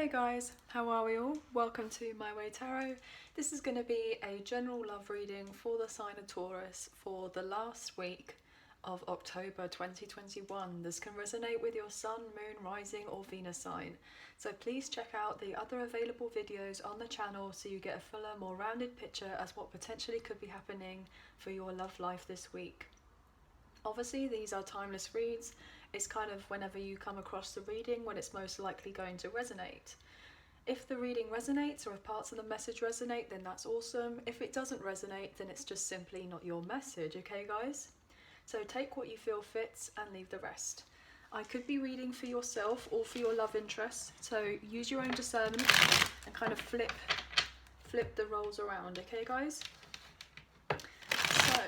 Hey guys, how are we all? Welcome to My Way Tarot. This is going to be a general love reading for the sign of Taurus for the last week of October 2021. This can resonate with your sun, moon, rising or Venus sign. So please check out the other available videos on the channel so you get a fuller, more rounded picture as what potentially could be happening for your love life this week. Obviously these are timeless reads. It's kind of whenever you come across the reading when it's most likely going to resonate. If the reading resonates or if parts of the message resonate, then that's awesome. If it doesn't resonate, then it's just simply not your message, okay guys? So take what you feel fits and leave the rest. I could be reading for yourself or for your love interest, so use your own discernment and kind of flip the roles around, okay guys? So,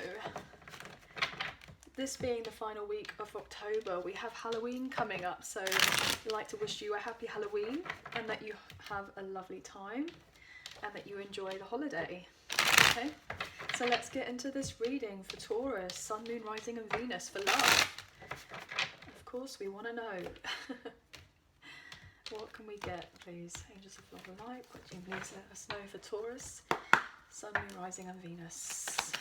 this being the final week of October, we have Halloween coming up, so I'd like to wish you a happy Halloween and that you have a lovely time and that you enjoy the holiday. Okay, so let's get into this reading for Taurus, Sun, Moon, Rising and Venus for love. Of course, we want to know. What can we get, please? Angels of Love and Light, what do you please let us know for Taurus, Sun, Moon, Rising and Venus?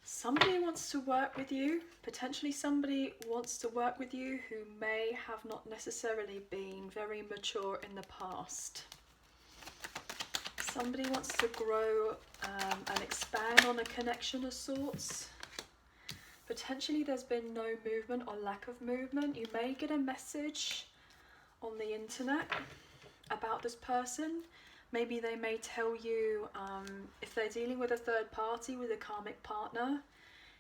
Somebody wants to work with you, potentially somebody wants to work with you who may have not necessarily been very mature in the past. Somebody wants to grow and expand on a connection of sorts. Potentially there's been no movement or lack of movement. You may get a message on the internet about this person. Maybe they may tell you, if they're dealing with a third party, with a karmic partner,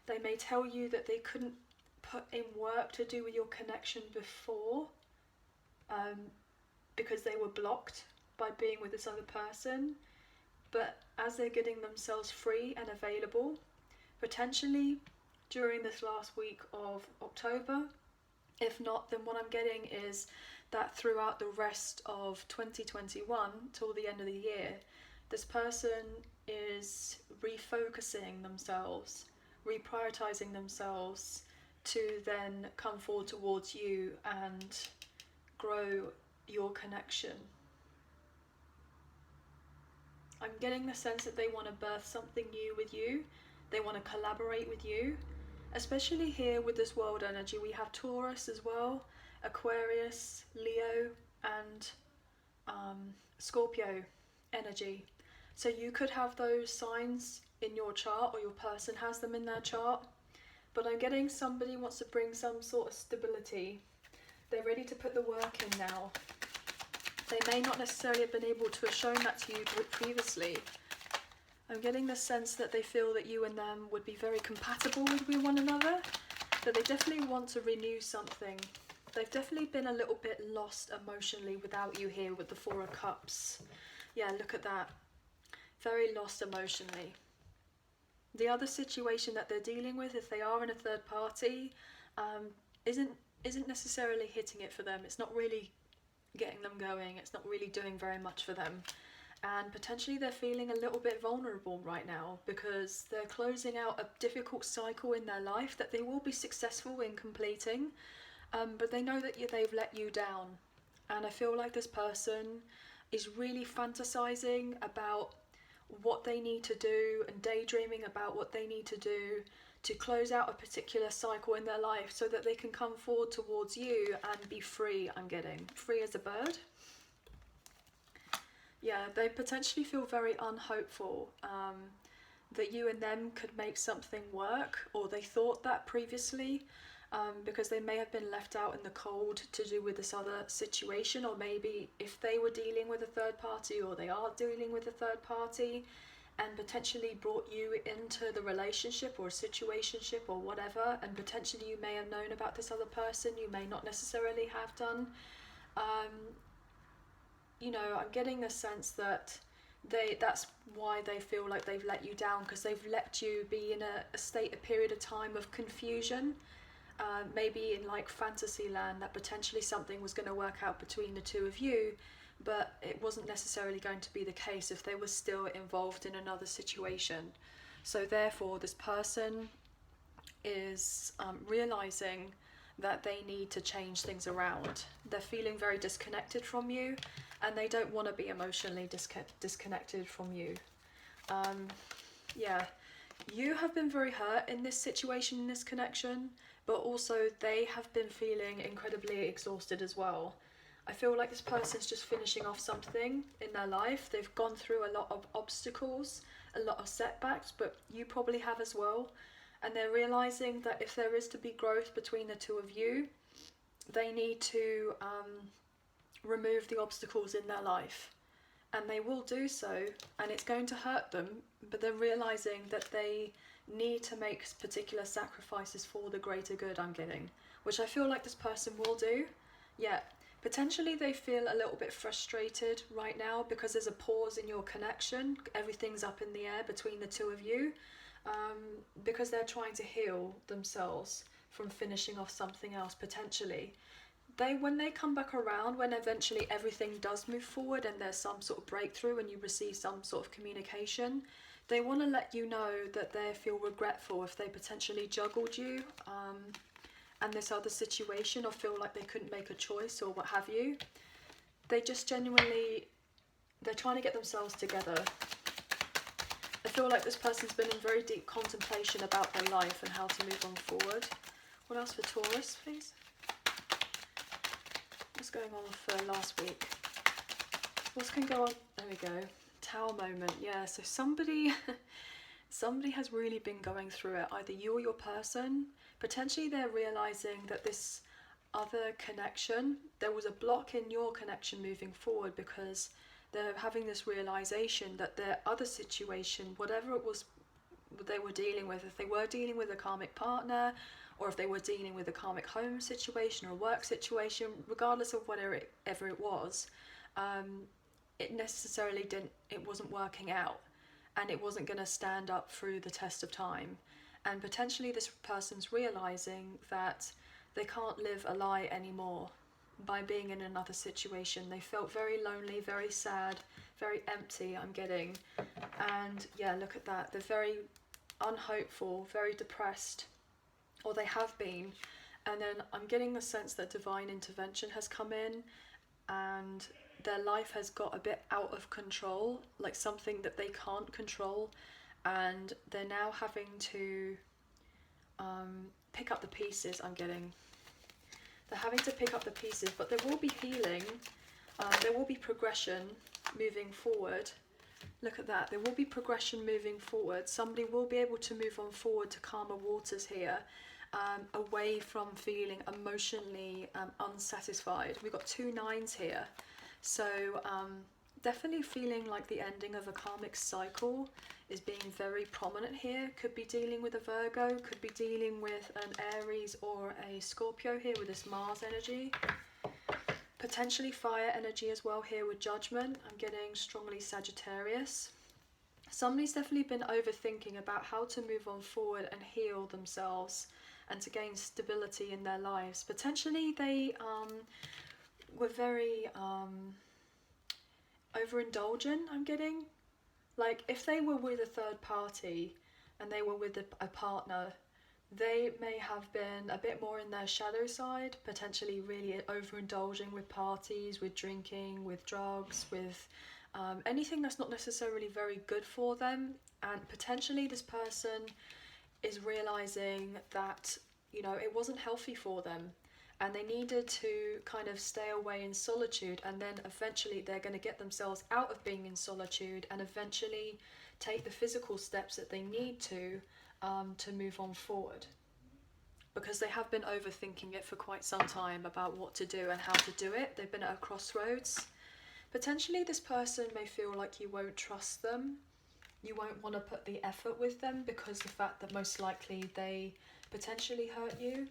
they may tell you that they couldn't put in work to do with your connection before because they were blocked by being with this other person. But as they're getting themselves free and available, potentially during this last week of October, if not, then what I'm getting is that throughout the rest of 2021 till the end of the year, this person is refocusing themselves, reprioritizing themselves to then come forward towards you and grow your connection. I'm getting the sense that they want to birth something new with you. They want to collaborate with you, especially here with this world energy. We have Taurus as well, Aquarius, Leo and Scorpio energy. So you could have those signs in your chart or your person has them in their chart. But I'm getting somebody wants to bring some sort of stability. They're ready to put the work in now. They may not necessarily have been able to have shown that to you previously. I'm getting the sense that they feel that you and them would be very compatible with one another, that they definitely want to renew something. They've definitely been a little bit lost emotionally without you here with the Four of Cups. Yeah, look at that. Very lost emotionally. The other situation that they're dealing with, if they are in a third party, isn't necessarily hitting it for them. It's not really getting them going. It's not really doing very much for them. And potentially they're feeling a little bit vulnerable right now because they're closing out a difficult cycle in their life that they will be successful in completing. But they know that they've let you down. And I feel like this person is really fantasizing about what they need to do and daydreaming about what they need to do to close out a particular cycle in their life so that they can come forward towards you and be free. I'm getting free as a bird. Yeah, they potentially feel very unhopeful that you and them could make something work, or they thought that previously. Because they may have been left out in the cold to do with this other situation, or maybe if they were dealing with a third party or they are dealing with a third party and potentially brought you into the relationship or a situationship or whatever, and potentially you may have known about this other person, you may not necessarily have done. You know, I'm getting the sense that that's why they feel like they've let you down, because they've let you be in a period of time of confusion. Maybe in like fantasy land that potentially something was going to work out between the two of you, but it wasn't necessarily going to be the case if they were still involved in another situation. So therefore, this person is realizing that they need to change things around. They're feeling very disconnected from you, and they don't want to be emotionally disconnected from you. Yeah, you have been very hurt in this situation, in this connection, but also they have been feeling incredibly exhausted as well. I feel like this person's just finishing off something in their life. They've gone through a lot of obstacles, a lot of setbacks, but you probably have as well. And they're realizing that if there is to be growth between the two of you, they need to remove the obstacles in their life. And they will do so, and it's going to hurt them, but they're realizing that they need to make particular sacrifices for the greater good, I'm getting, which I feel like this person will do. Yeah, potentially they feel a little bit frustrated right now because there's a pause in your connection. Everything's up in the air between the two of you, because they're trying to heal themselves from finishing off something else potentially. When they come back around, when eventually everything does move forward and there's some sort of breakthrough and you receive some sort of communication, they want to let you know that they feel regretful if they potentially juggled you and this other situation, or feel like they couldn't make a choice or what have you. They just genuinely, they're trying to get themselves together. I feel like this person's been in very deep contemplation about their life and how to move on forward. What else for Taurus, please? What's going on for last week? What can go on? There we go. Tower moment. Yeah, so somebody has really been going through it. Either you or your person. Potentially they're realizing that this other connection, there was a block in your connection moving forward because they're having this realization that their other situation, whatever it was they were dealing with, if they were dealing with a karmic partner, or if they were dealing with a karmic home situation or work situation, regardless of whatever it was, it wasn't working out, and it wasn't going to stand up through the test of time. And potentially this person's realizing that they can't live a lie anymore by being in another situation. They felt very lonely, very sad, very empty, I'm getting. And yeah, look at that. They're very unhopeful, very depressed, or they have been. And then I'm getting the sense that divine intervention has come in and their life has got a bit out of control, like something that they can't control, and they're now having to pick up the pieces, I'm getting. They're having to pick up the pieces, but there will be healing, there will be progression moving forward. Look at that, there will be progression moving forward. Somebody will be able to move on forward to calmer waters here, away from feeling emotionally unsatisfied. We've got 2 9s here, so definitely feeling like the ending of a karmic cycle is being very prominent here. Could be dealing with a Virgo, could be dealing with an Aries or a Scorpio here with this Mars energy. Potentially fire energy as well here with judgment. I'm getting strongly Sagittarius. Somebody's definitely been overthinking about how to move on forward and heal themselves and to gain stability in their lives. Potentially they were very overindulgent, I'm getting. Like if they were with a third party and they were with a partner, they may have been a bit more in their shadow side, potentially really overindulging with parties, with drinking, with drugs, with anything that's not necessarily very good for them. And potentially this person is realizing that, you know, it wasn't healthy for them, and they needed to kind of stay away in solitude, and then eventually they're going to get themselves out of being in solitude and eventually take the physical steps that they need to move on forward, because they have been overthinking it for quite some time about what to do and how to do it. They've been at a crossroads. Potentially this person may feel like you won't trust them, you won't want to put the effort with them because the fact that most likely they potentially hurt you.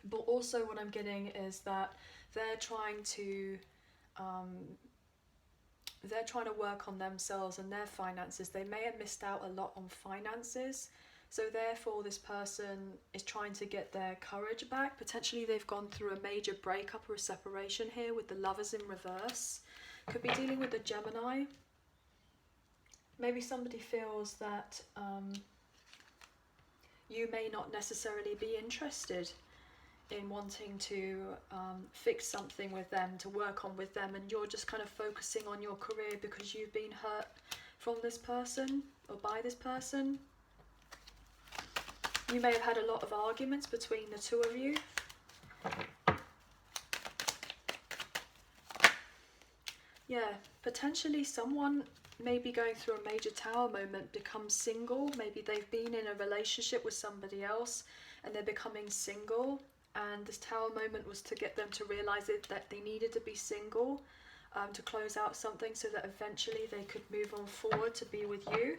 But also what I'm getting is that they're trying to work on themselves and their finances. They may have missed out a lot on finances, so therefore this person is trying to get their courage back. Potentially they've gone through a major breakup or a separation here with the Lovers in reverse. Could be dealing with a Gemini. Maybe somebody feels that you may not necessarily be interested in wanting to fix something with them, to work on with them, and you're just kind of focusing on your career because you've been hurt from this person or by this person. You may have had a lot of arguments between the two of you. Yeah, potentially someone may be going through a major Tower moment, becomes single. Maybe they've been in a relationship with somebody else and they're becoming single, and this Tower moment was to get them to realise that they needed to be single, to close out something so that eventually they could move on forward to be with you.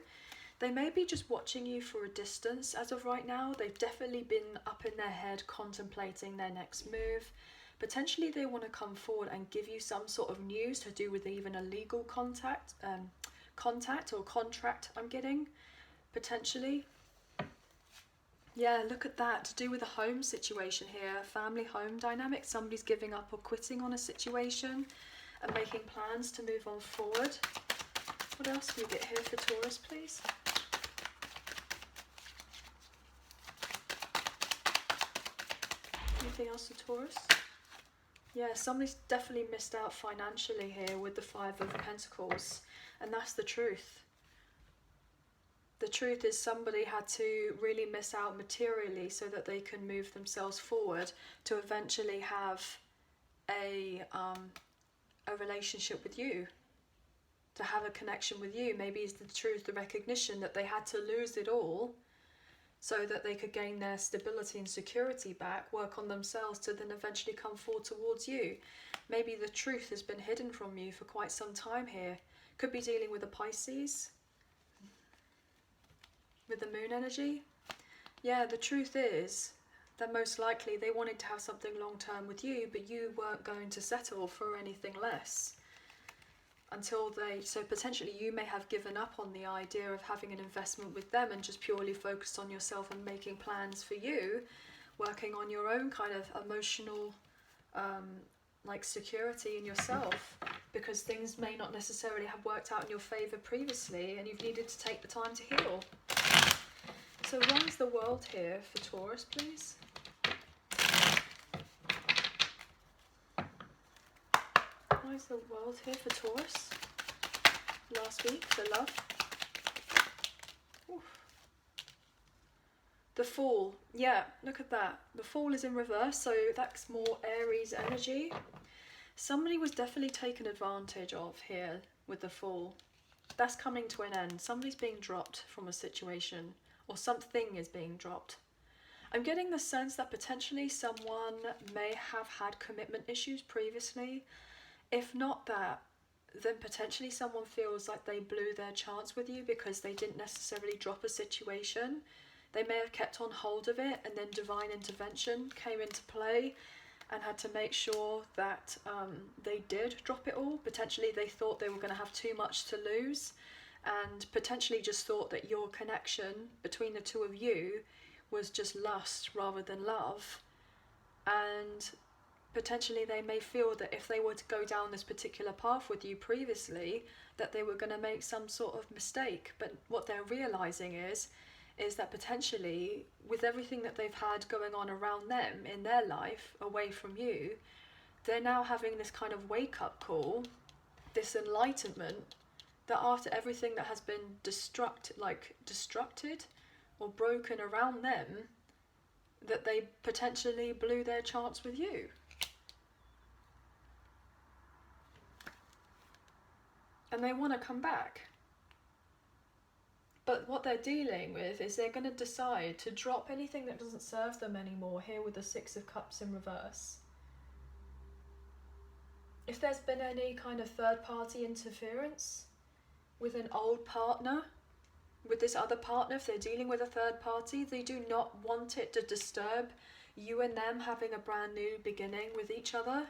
They may be just watching you for a distance as of right now. They've definitely been up in their head contemplating their next move. Potentially they want to come forward and give you some sort of news to do with even a legal contact or contract, I'm getting, potentially. Yeah, look at that, to do with a home situation here, family home dynamic. Somebody's giving up or quitting on a situation and making plans to move on forward. What else do we get here for Taurus, please? Anything else for Taurus? Yeah, somebody's definitely missed out financially here with the Five of Pentacles, and that's the truth. The truth is somebody had to really miss out materially so that they can move themselves forward to eventually have a relationship with you, to have a connection with you. Maybe it's the truth, the recognition that they had to lose it all so that they could gain their stability and security back, work on themselves to then eventually come forward towards you. Maybe the truth has been hidden from you for quite some time here. Could be dealing with a Pisces, with the moon energy. Yeah, the truth is that most likely they wanted to have something long term with you, but you weren't going to settle for anything less until so potentially you may have given up on the idea of having an investment with them and just purely focused on yourself and making plans for you, working on your own kind of emotional like security in yourself, because things may not necessarily have worked out in your favour previously and you've needed to take the time to heal. So why is the World here for Taurus, please? Why is the World here for Taurus? Last week, the love. Oof. The Fool. Yeah, look at that. The Fool is in reverse, so that's more Aries energy. Somebody was definitely taken advantage of here with the Fool. That's coming to an end. Somebody's being dropped from a situation, or something is being dropped. I'm getting the sense that potentially someone may have had commitment issues previously. If not that, then potentially someone feels like they blew their chance with you because they didn't necessarily drop a situation. They may have kept on hold of it, and then divine intervention came into play and had to make sure that they did drop it all. Potentially they thought they were going to have too much to lose, and potentially just thought that your connection between the two of you was just lust rather than love. And potentially they may feel that if they were to go down this particular path with you previously, that they were going to make some sort of mistake. But what they're realizing is that potentially with everything that they've had going on around them in their life away from you, they're now having this kind of wake-up call, this enlightenment, that after everything that has been destructed or broken around them, that they potentially blew their chance with you. And they want to come back. But what they're dealing with is they're going to decide to drop anything that doesn't serve them anymore, here with the Six of Cups in reverse. If there's been any kind of third-party interference with an old partner, with this other partner, if they're dealing with a third party, they do not want it to disturb you and them having a brand new beginning with each other.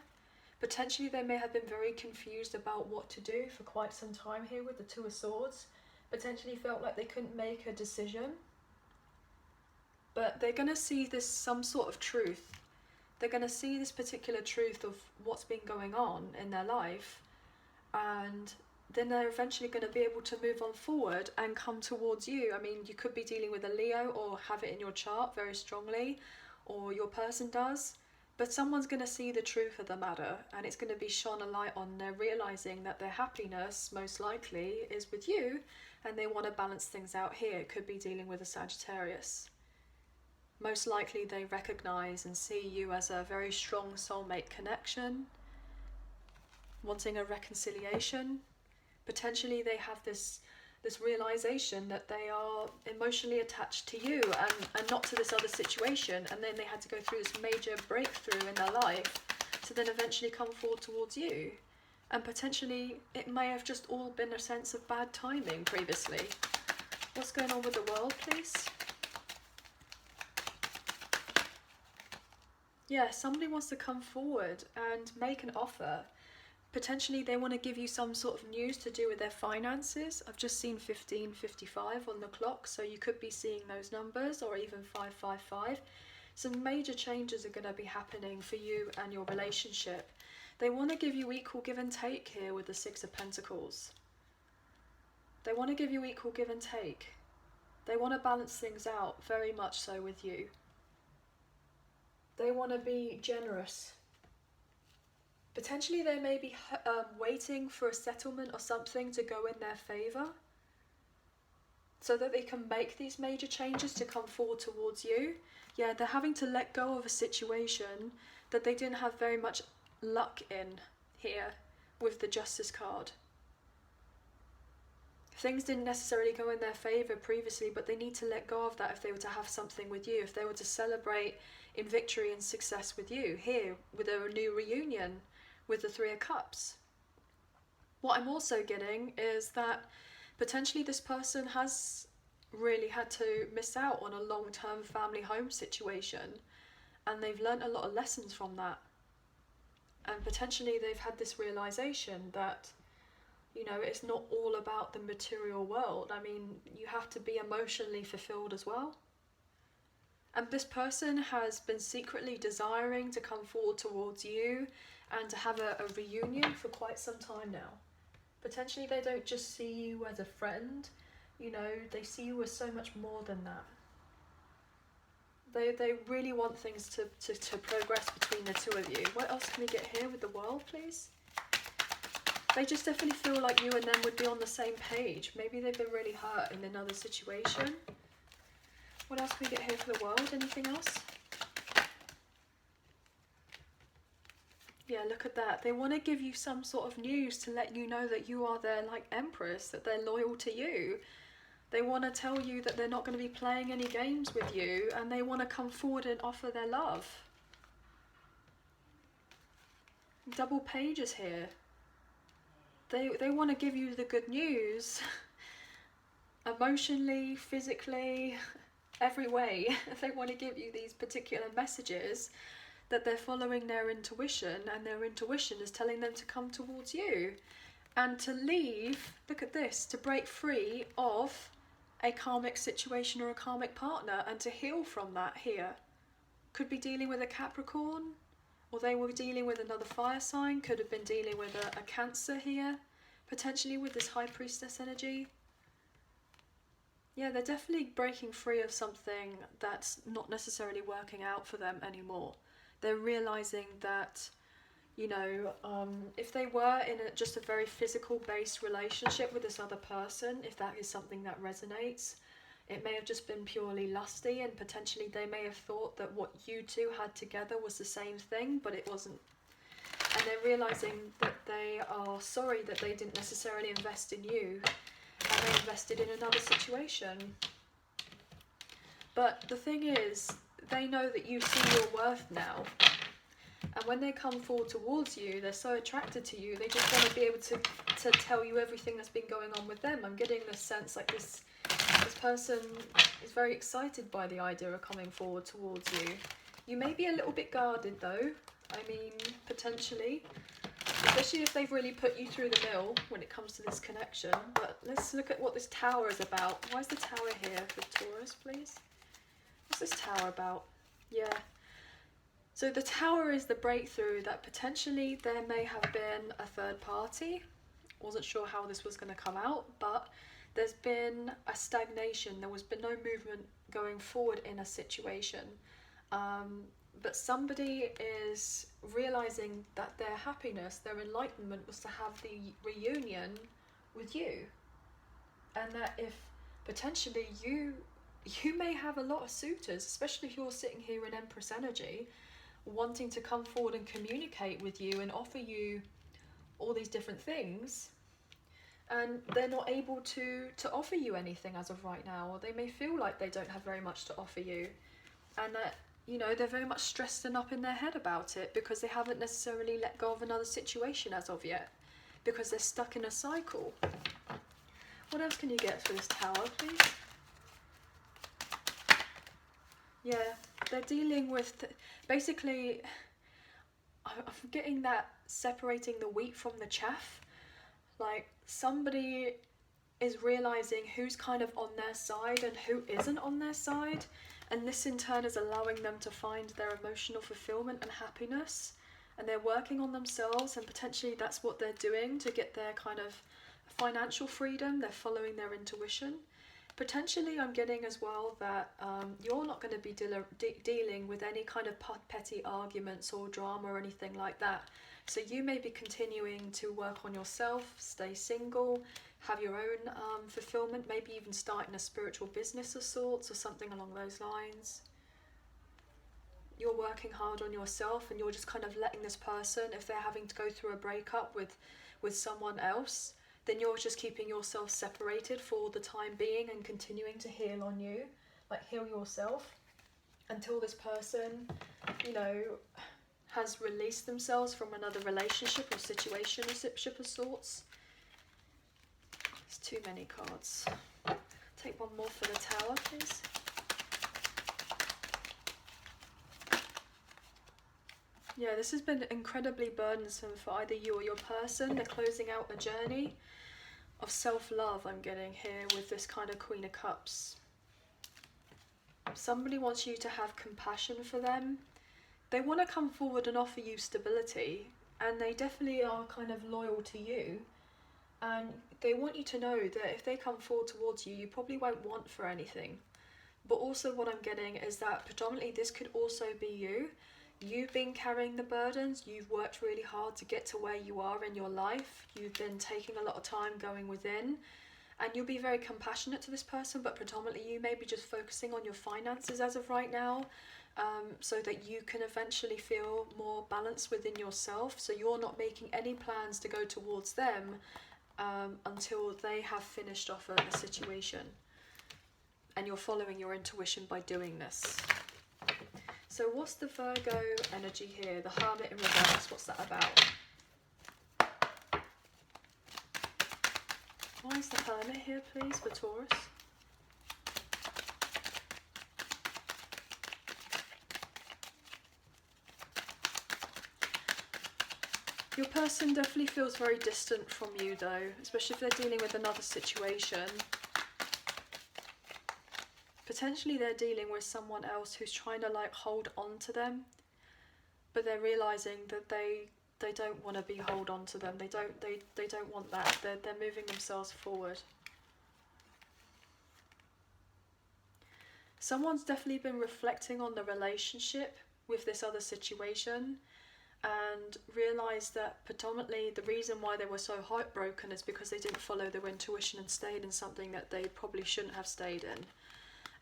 Potentially they may have been very confused about what to do for quite some time here with the Two of Swords. Potentially felt like they couldn't make a decision. But they're going to see this some sort of truth. They're going to see this particular truth of what's been going on in their life. and then they're eventually going to be able to move on forward and come towards you. I mean, you could be dealing with a Leo or have it in your chart very strongly, or your person does, but someone's going to see the truth of the matter, and it's going to be shone a light on. They're realizing that their happiness most likely is with you, and they want to balance things out here. It could be dealing with a Sagittarius. Most likely they recognize and see you as a very strong soulmate connection, wanting a reconciliation. Potentially they have this realization that they are emotionally attached to you and not to this other situation, and then they had to go through this major breakthrough in their life to then eventually come forward towards you. And potentially it may have just all been a sense of bad timing previously. What's going on with the world, please? Yeah, somebody wants to come forward and make an offer. Potentially they want to give you some sort of news to do with their finances. I've just seen 1555 on the clock, so you could be seeing those numbers, or even 555. Some major changes are going to be happening for you and your relationship. They want to give you equal give and take here with the Six of Pentacles. They want to give you equal give and take. They want to balance things out, very much so, with you. They want to be generous. Potentially they may be waiting for a settlement or something to go in their favour, so that they can make these major changes to come forward towards you. Yeah, they're having to let go of a situation that they didn't have very much luck in here with the Justice card. Things didn't necessarily go in their favour previously, but they need to let go of that if they were to have something with you, if they were to celebrate in victory and success with you here with a new reunion with the Three of Cups. What I'm also getting is that potentially this person has really had to miss out on a long-term family home situation, and they've learnt a lot of lessons from that. And potentially they've had this realization that, you know, it's not all about the material world. I mean, you have to be emotionally fulfilled as well. And this person has been secretly desiring to come forward towards you and to have a reunion for quite some time now. Potentially they don't just see you as a friend, you know, they see you as so much more than that. They really want things to progress between the two of you. What else can we get here with the world, please? They just definitely feel like you and them would be on the same page. Maybe they've been really hurt in another situation. What else can we get here for the world? Anything else? Yeah, look at that. They want to give you some sort of news to let you know that you are their, like, empress, that they're loyal to you. They want to tell you that they're not going to be playing any games with you, and they want to come forward and offer their love. Double pages here. They want to give you the good news. Emotionally, physically, every way. They want to give you these particular messages that they're following their intuition, and their intuition is telling them to come towards you and to leave, look at this, to break free of a karmic situation or a karmic partner and to heal from that here. Could be dealing with a Capricorn, or they were dealing with another fire sign, could have been dealing with a Cancer here, potentially with this High Priestess energy. Yeah, they're definitely breaking free of something that's not necessarily working out for them anymore. They're realizing that, you know, if they were in just a very physical based relationship with this other person, if that is something that resonates, it may have just been purely lusty, and potentially they may have thought that what you two had together was the same thing, but it wasn't. And they're realizing that they are sorry that they didn't necessarily invest in you, and they invested in another situation. But the thing is, they know that you see your worth now, and when they come forward towards you, they're so attracted to you, they just want to be able to tell you everything that's been going on with them. I'm getting this sense like this person is very excited by the idea of coming forward towards you. You may be a little bit guarded though, I mean, potentially, especially if they've really put you through the mill when it comes to this connection. But let's look at what this Tower is about. Why is the Tower here for Taurus, please? What's this Tower about? Yeah. So the Tower is the breakthrough that potentially there may have been a third party, wasn't sure how this was going to come out, but there's been a stagnation. There was been no movement going forward in a situation. But somebody is realizing that their happiness, their enlightenment was to have the reunion with you. And that if potentially you may have a lot of suitors, especially if you're sitting here in Empress energy, wanting to come forward and communicate with you and offer you all these different things, and they're not able to offer you anything as of right now, or they may feel like they don't have very much to offer you, and that, you know, they're very much stressed and up in their head about it because they haven't necessarily let go of another situation as of yet, because they're stuck in a cycle. What else can you get for this Tower, please? Yeah, they're dealing with, basically, I'm getting that separating the wheat from the chaff. Like, somebody is realizing who's kind of on their side and who isn't on their side, and this in turn is allowing them to find their emotional fulfillment and happiness, and they're working on themselves, and potentially that's what they're doing to get their kind of financial freedom. They're following their intuition. Potentially I'm getting as well that you're not going to be dealing with any kind of petty arguments or drama or anything like that. So you may be continuing to work on yourself, stay single, have your own fulfillment, maybe even starting a spiritual business of sorts or something along those lines. You're working hard on yourself, and you're just kind of letting this person, if they're having to go through a breakup with someone else, then you're just keeping yourself separated for the time being and continuing to heal on you, like heal yourself, until this person, you know, has released themselves from another relationship or situationship of sorts. There's too many cards. Take one more for the Tower, please. Yeah, this has been incredibly burdensome for either you or your person. They're closing out a journey of self-love, I'm getting here, with this kind of Queen of Cups. Somebody wants you to have compassion for them. They want to come forward and offer you stability, and they definitely are kind of loyal to you, and they want you to know that if they come forward towards you, you probably won't want for anything. But also what I'm getting is that predominantly this could also be you. You've been carrying the burdens, you've worked really hard to get to where you are in your life, you've been taking a lot of time going within, and you'll be very compassionate to this person, but predominantly you may be just focusing on your finances as of right now, so that you can eventually feel more balanced within yourself, so you're not making any plans to go towards them until they have finished off a situation, and you're following your intuition by doing this. So what's the Virgo energy here? The Hermit in reverse, what's that about? Why is the Hermit here, please, for Taurus? Your person definitely feels very distant from you though, especially if they're dealing with another situation. Potentially they're dealing with someone else who's trying to like hold on to them, but they're realizing that they don't want to be hold on to them. They don't want that. They're moving themselves forward. Someone's definitely been reflecting on the relationship with this other situation and realised that predominantly the reason why they were so heartbroken is because they didn't follow their intuition and stayed in something that they probably shouldn't have stayed in.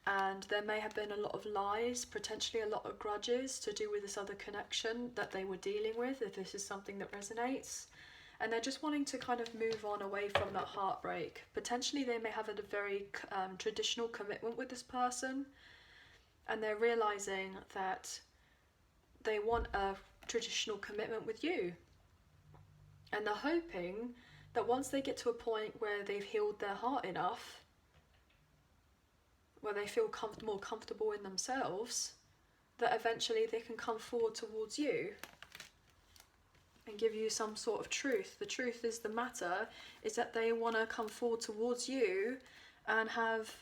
And there may have been a lot of lies, potentially a lot of grudges to do with this other connection that they were dealing with, if this is something that resonates. And they're just wanting to kind of move on away from that heartbreak. Potentially they may have a very traditional commitment with this person, and they're realising that they want a traditional commitment with you. And they're hoping that once they get to a point where they've healed their heart enough, where they feel more comfortable in themselves, that eventually they can come forward towards you and give you some sort of truth. The truth is, the matter is that they want to come forward towards you and have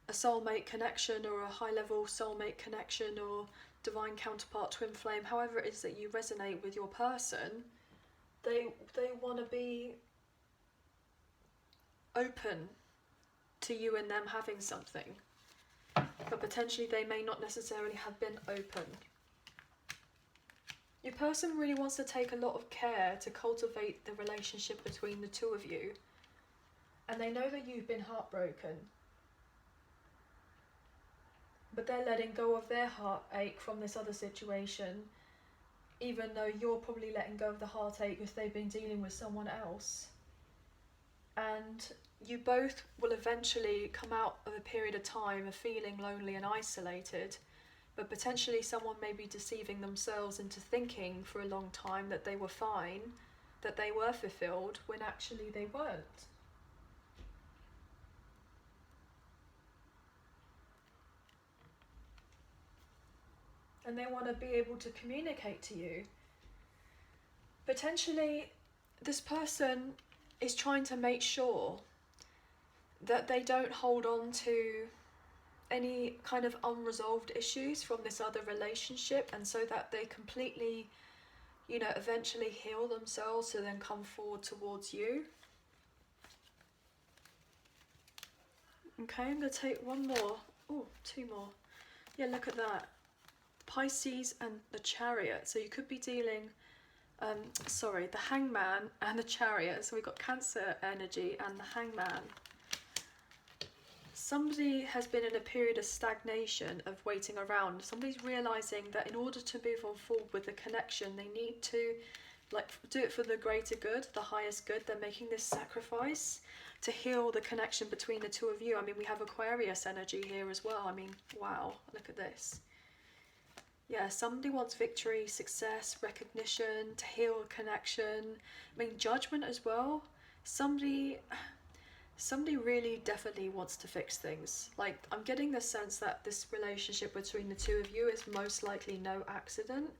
a soulmate connection, or a high level soulmate connection, or divine counterpart, twin flame, however it is that you resonate with your person. They want to be open to you and them having something, but potentially they may not necessarily have been open. Your person really wants to take a lot of care to cultivate the relationship between the two of you, and they know that you've been heartbroken, but they're letting go of their heartache from this other situation, even though you're probably letting go of the heartache if they've been dealing with someone else. And you both will eventually come out of a period of time of feeling lonely and isolated, but potentially someone may be deceiving themselves into thinking for a long time that they were fine, that they were fulfilled, when actually they weren't. And they want to be able to communicate to you. Potentially, this person is trying to make sure that they don't hold on to any kind of unresolved issues from this other relationship, and so that they completely, you know, eventually heal themselves to then come forward towards you. Okay, I'm going to take one more. Oh, two more. Yeah, look at that. Pisces and the Chariot. So you could be dealing, the Hangman and the Chariot. So we've got Cancer energy and the Hangman. Somebody has been in a period of stagnation, of waiting around. Somebody's realising that in order to move on forward with the connection, they need to do it for the greater good, the highest good. They're making this sacrifice to heal the connection between the two of you. I mean, we have Aquarius energy here as well. I mean, wow, look at this. Yeah, somebody wants victory, success, recognition, to heal a connection. I mean, judgment as well. Somebody really definitely wants to fix things. Like, I'm getting the sense that this relationship between the two of you is most likely no accident.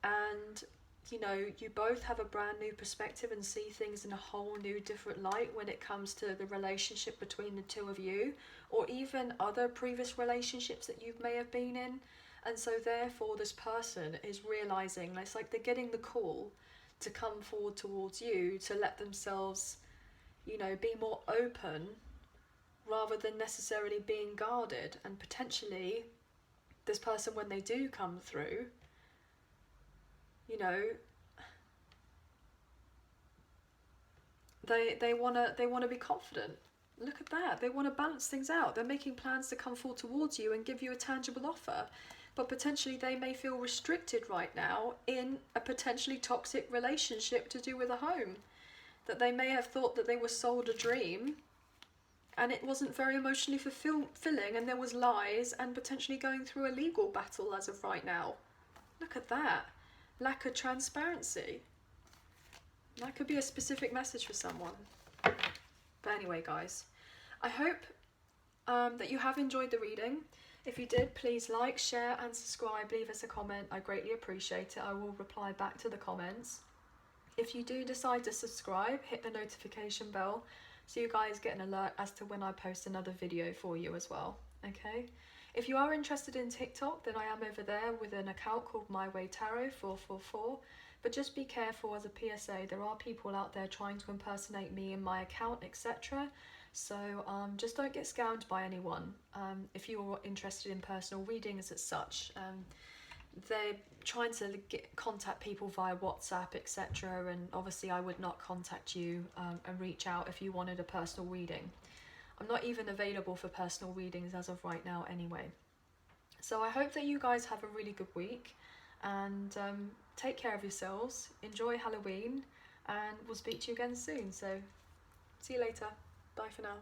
And, you know, you both have a brand new perspective and see things in a whole new different light when it comes to the relationship between the two of you, or even other previous relationships that you may have been in. And so therefore this person is realising, it's like they're getting the call to come forward towards you, to let themselves, you know, be more open rather than necessarily being guarded. And potentially this person, when they do come through, you know, they want to be confident. Look at that. They want to balance things out. They're making plans to come forward towards you and give you a tangible offer. But potentially they may feel restricted right now in a potentially toxic relationship to do with a home. That they may have thought that they were sold a dream and it wasn't very emotionally fulfilling, and there was lies, and potentially going through a legal battle as of right now. Look at that. Lack of transparency. That could be a specific message for someone. But anyway, guys, I hope that you have enjoyed the reading. If you did, please like, share and subscribe. Leave us a comment. I greatly appreciate it. I will reply back to the comments. If you do decide to subscribe, hit the notification bell so you guys get an alert as to when I post another video for you as well. Okay? If you are interested in TikTok, then I am over there with an account called My Way Tarot 444. But just be careful as a PSA. There are people out there trying to impersonate me in my account, etc. So just don't get scammed by anyone. If you're interested in personal readings as such, they're trying to contact people via WhatsApp, etc. And obviously I would not contact you and reach out if you wanted a personal reading. I'm not even available for personal readings as of right now anyway. So I hope that you guys have a really good week, and take care of yourselves, enjoy Halloween, and we'll speak to you again soon. So see you later. Bye for now.